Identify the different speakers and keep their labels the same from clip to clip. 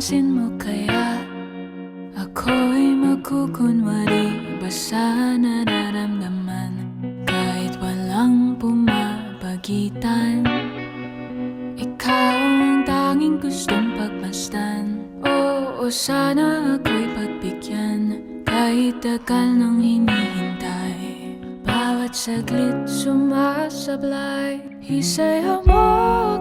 Speaker 1: Napapansin mo kaya ako'y magkukunwari ba sa nararamdaman kahit walang pumapagitan? Ikaw ang tanging gustong pagmasdan. Oo, sana ako'y pagbigyan kahit tagal nang hinihintay. Bawat saglit sumasablay. Isayaw mo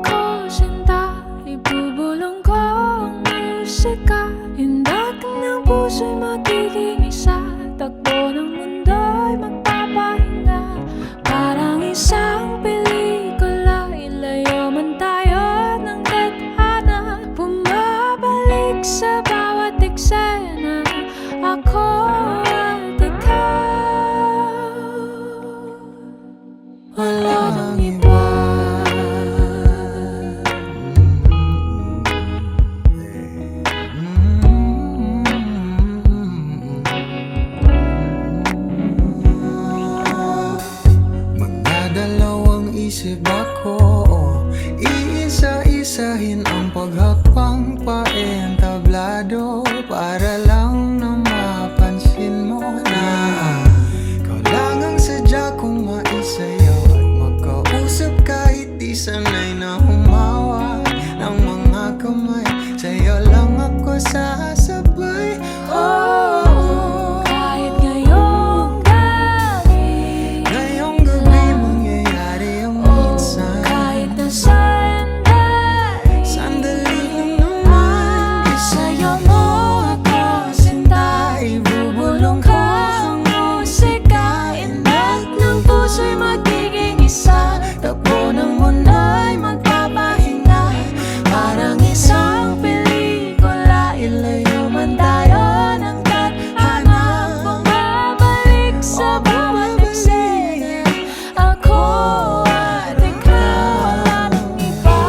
Speaker 1: ako, sinta, ibubulong ko ang musika. Hindak ng puso'y magiging isa. Takbo ng mundo'y magpapahinga. Parang isang pelikula, ilayo man tayo ng tadhana. Bumabalik sa bawat eksena, ako at ikaw. Walang iba.
Speaker 2: Magdadalawang isip ako, iisa-isahin ang paghakbang paentablado para lang na mapansin mo na ikaw lang ang sadya kong maisayaw at makausap kahit di sanay na humawak ng mga kamay. Sa'yo lang ako sasabay. Oh,
Speaker 1: Kahit ngayong gabi,
Speaker 2: ngayong gabi mangyayari ang minsan.
Speaker 1: kahit na sandali,
Speaker 2: Sandali lang naman.
Speaker 1: isayaw mo ako, sinta, ibubulong ko ang musika. Inat ng puso'y magiging isa. Takbo ng mundo'y magpapahinga. Parang isang pelikula, ilayo man tayo ng tadhana. Bumabalik sa bawat eksena, ako at ikaw, walang iba.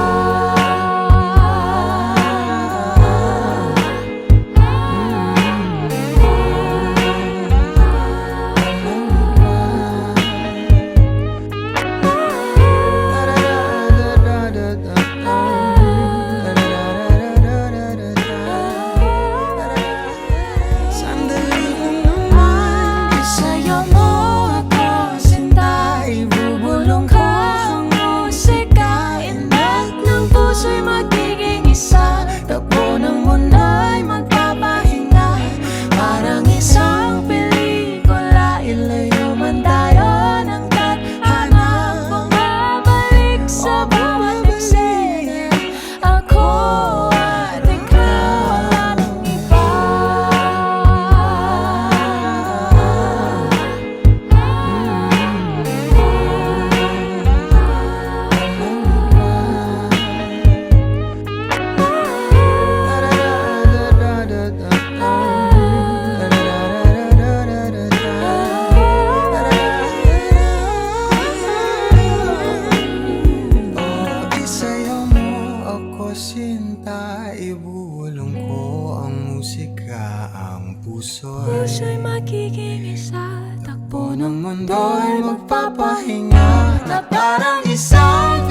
Speaker 2: Sandali lang naman.
Speaker 1: Isayaw mo ako, sinta, ibubulong ko ang musika. Inat ng puso'y magiging isa. Takbo ng mundo'y magpapahinga. Parang isang pelikula, ilayo man tayo ng tadhana. Bumabalik sa bawat eksena, ako at ikaw, walang iba.
Speaker 2: Isayaw mo ako, sinta, ibulong ko ang musika. Ang
Speaker 1: Puso'y magiging isa. Takbo
Speaker 2: takbo
Speaker 1: ng
Speaker 2: ng mundo'y magpapahinga na parang isang